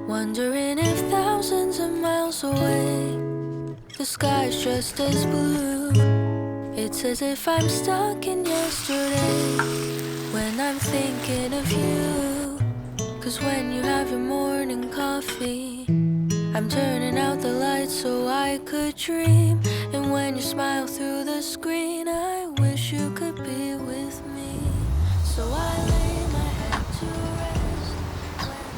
Wondering if thousands of miles away the sky's just as blue. It's as if I'm stuck in yesterday when I'm thinking of you. 'Cause when you have your morning coffee, I'm turning out the lights so I could dream. And when you smile through the screen, I wish you could be with me. So I lay my head to rest when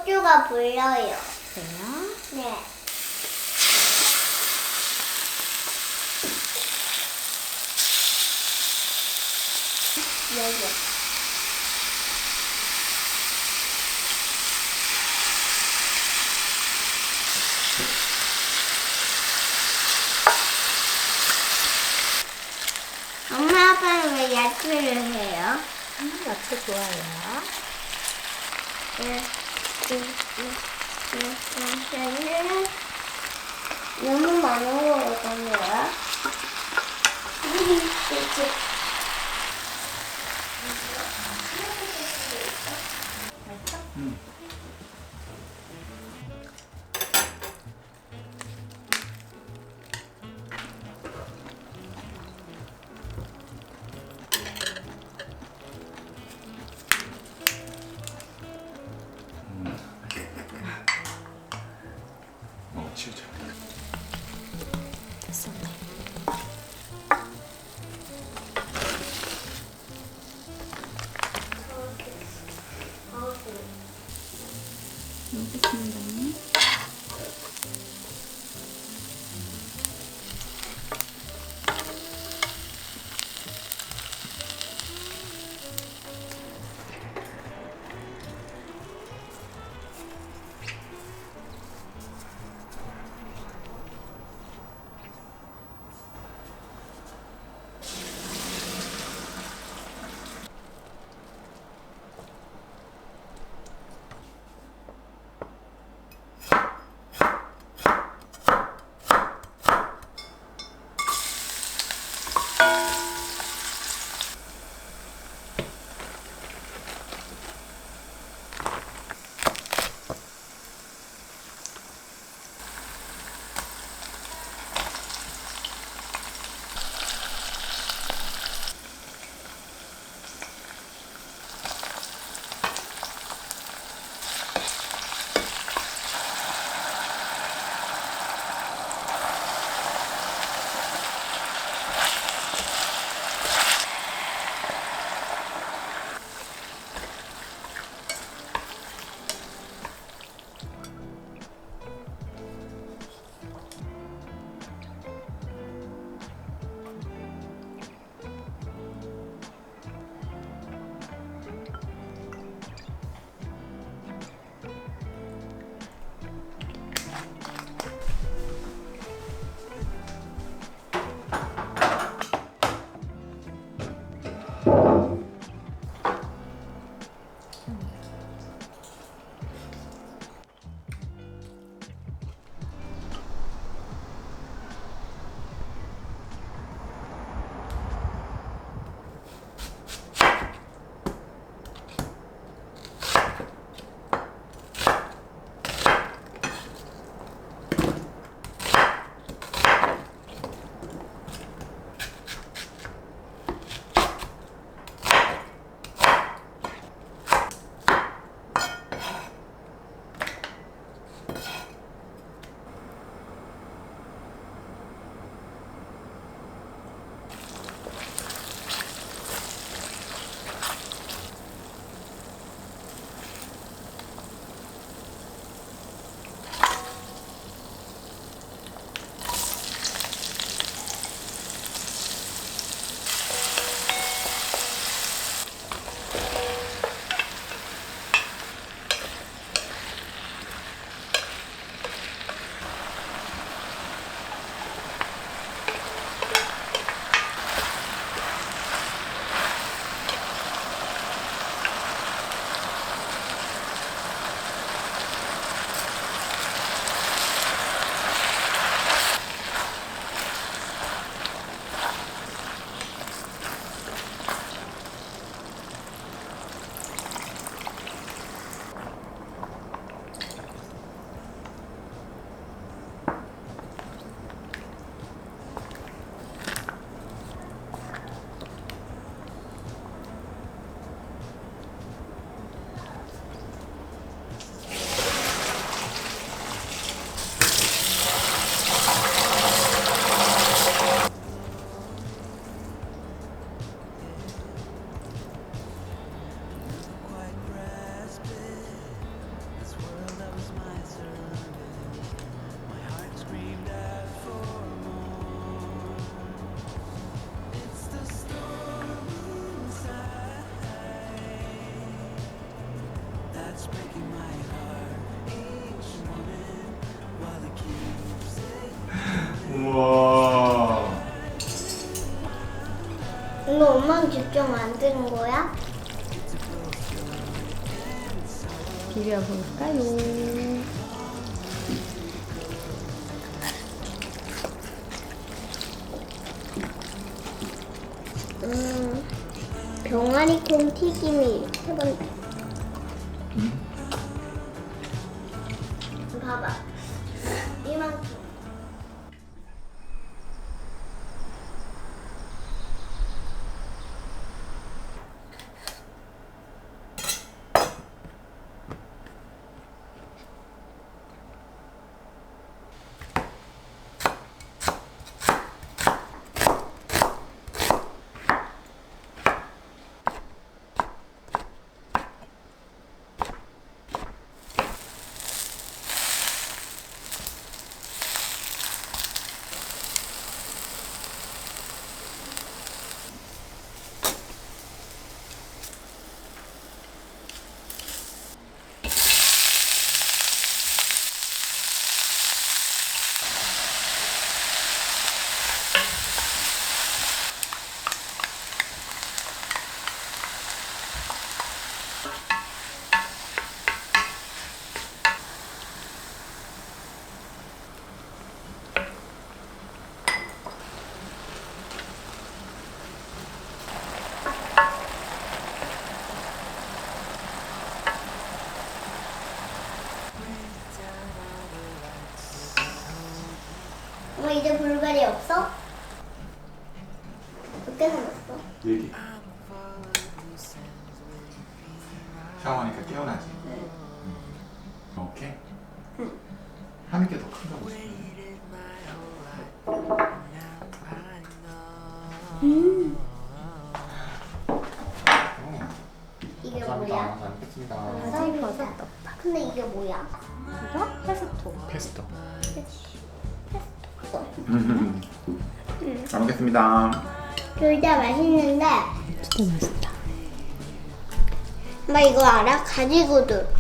고추가 불려요. 그래요? 네. 여기. 엄마 아빠는 왜 야채를 해요? 야채 좋아해요. 너무 많은 거거든요. 치우자. 됐습니다. 알겠습니다. 이거 엄마는 직접 만드는 거야? 비벼볼까요? 병아리 콩 튀김이 해본다. 봐봐. 이만큼. 엄마 이제 불가리 없어? 몇 개 남았어? 4개. 샤워하니까 깨어나지? 오케이? 하는 게 더 큰가 보지. 이게 감사합니다. 뭐야? 잘 먹겠습니다. 버섯 근데 이게 뭐야? 이거 페스토. 페스토. 또. 잘 먹겠습니다. 둘 다 맛있는데 진짜 맛있다. 엄마 이거 알아? 가지고도.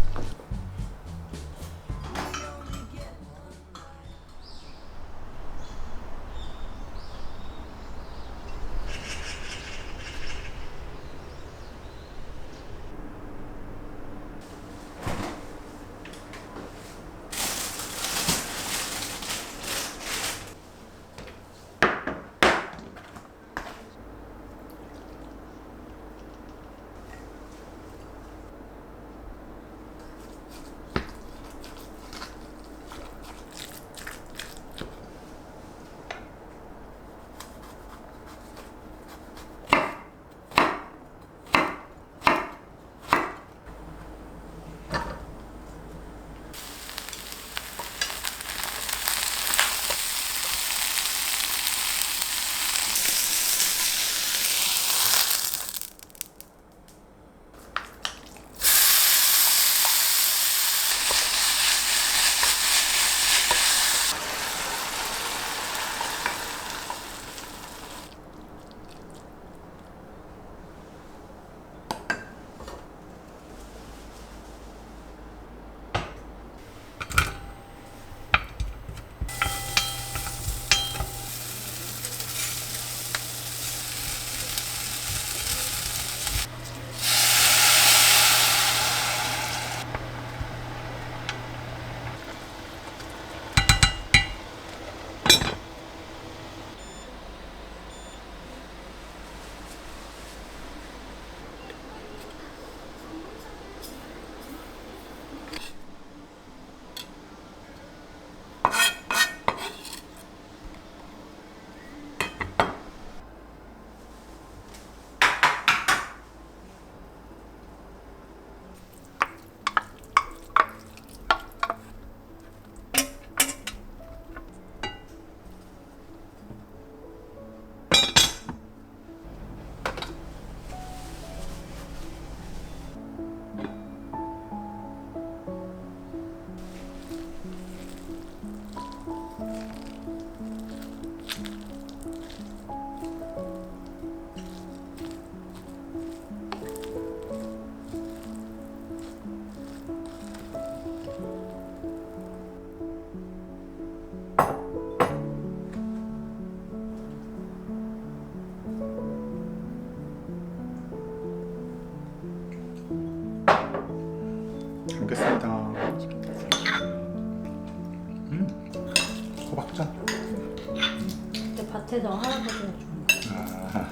먹겠습니다. 호박전. 그때 밭에서 할아버지가 준 거. 아.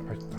맛있다.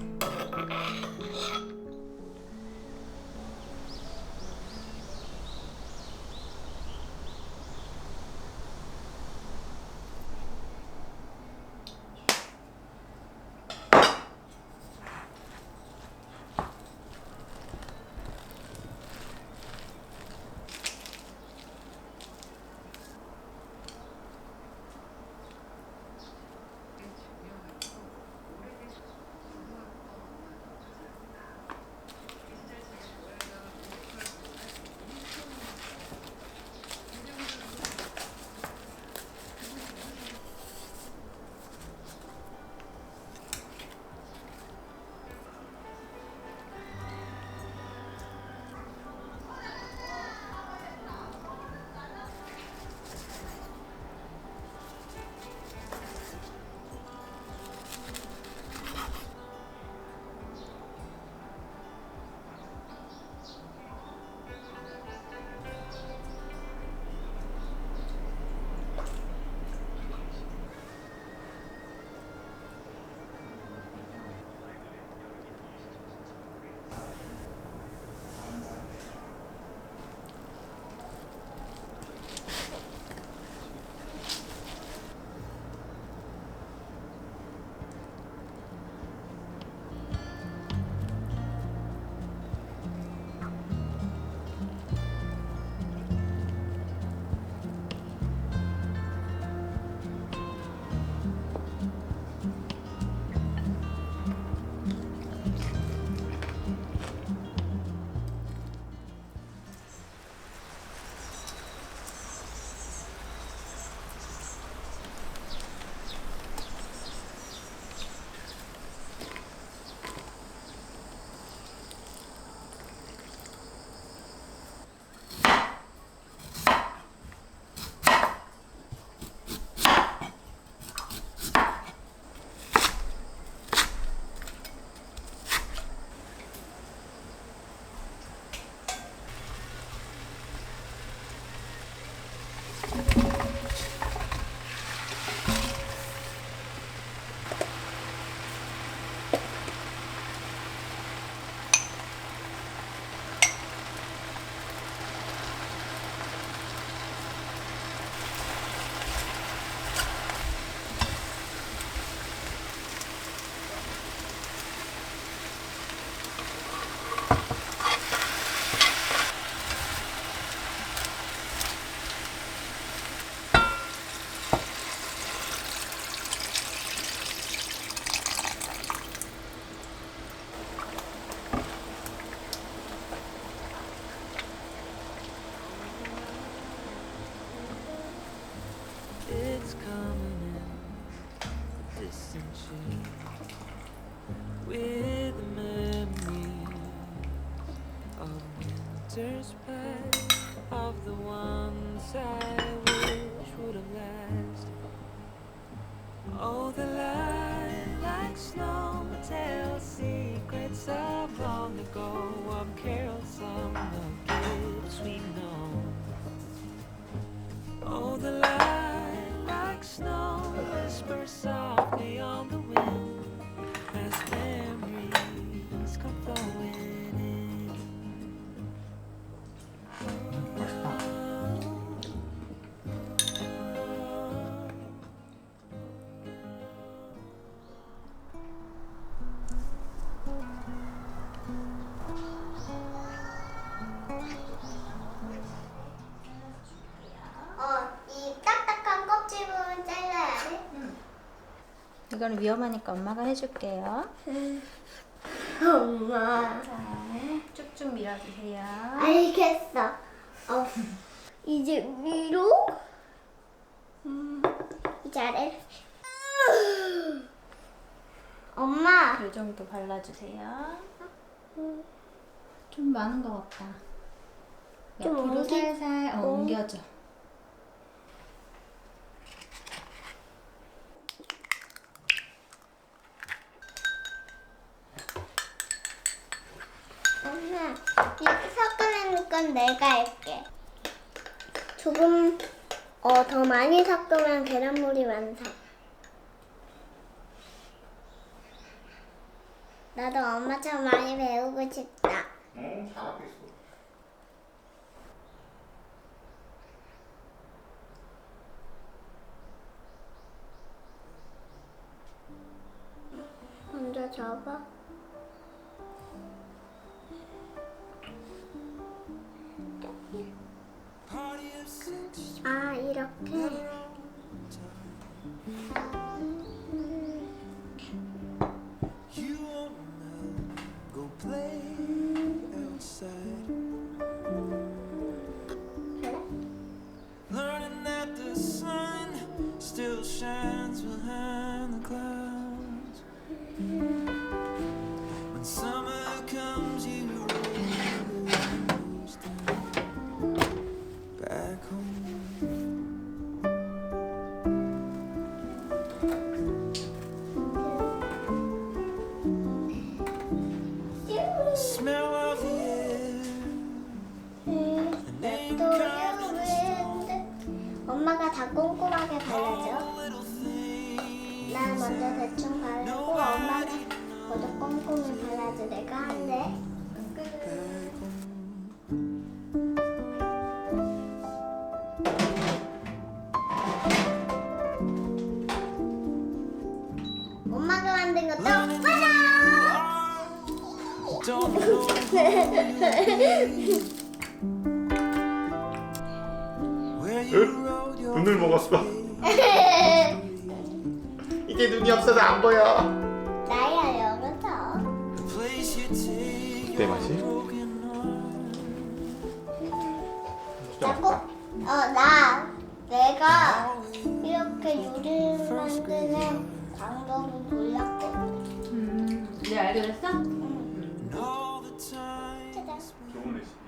It's coming in distant shade with the memory of winter's past, of the ones I wish would have lasted. Oh, the light like snow tells secrets of long ago, of carols of the kids we know. Oh, the light like snow whispers softly on the wind as memories come flowing in. 이 딱딱한 껍질 부분 잘라야 돼? 이거는 위험하니까 엄마가 해줄게요. 엄마. 자, 쭉쭉 밀어주세요. 알겠어. 이제 위로. 잘해. 엄마. 이 정도 발라주세요. 좀 많은 것 같다. 좀 옆으로 옮기- 살살 옮겨줘. 섞으려는 건 내가 할게. 조금 더 많이 섞으면 계란물이 완성. 나도 엄마처럼 많이 배우고 싶다. 잘하고 있어. 먼저 접어. 아, 이렇게. Go play outside. 그래? Learning that the sun still shines behind the clouds. When summer comes, you roll the windows down. Back home. Smell of the air. 엄마가 다 꼼꼼하게 발라줘. Little thing. 난 먼저 대충 바르고 엄마가 먼저 꼼꼼히 발라줘. 내가 한대. 엄마가 만든 것도 봐라. Don't know where you rode your 눈을 먹었어. 이제 눈이 없어서 안 보여. 나야 열어서. place you take 내 your 맛이? broken heart. 나 꼭, 내가 이렇게 요리를 만드는 방법을 몰랐거든. 네, 알게 됐어? And all the time 짜잔. 좋은 레시피지.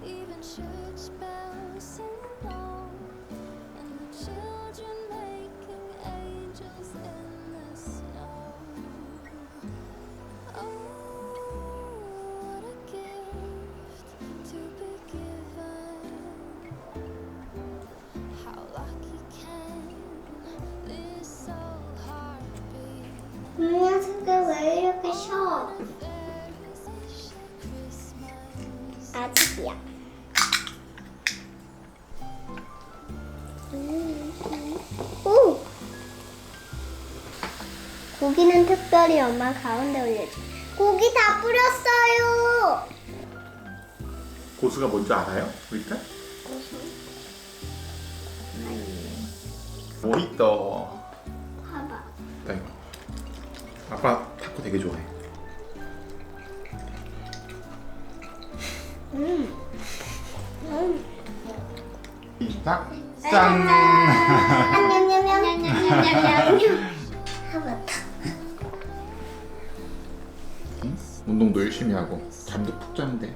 Even church bells sing along, and the children making angels in the snow. Oh, what a gift to be given. How lucky can this soul heart be? 녀석들 왜 이렇게 쉬어? There is a Christmas. 아직이야. 오! 고기는 특별히 엄마 가운데 올려줘. 고기 다 뿌렸어요. 고수가 뭔지 알아요? 우리 딸? 멋있다. 봐봐. 나 이거. 아빠 타코 되게 좋아해. 시작. 짠. 냠냠냠냠냠냠냠냠. 하버터. 운동도 열심히 하고 잠도 푹 잤는데.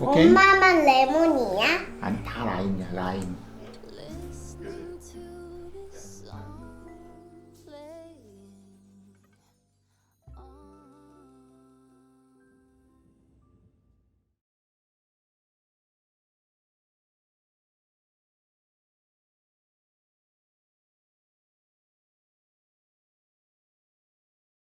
오케이. 엄마만 레몬이야? 아니 다 라임이야 라임.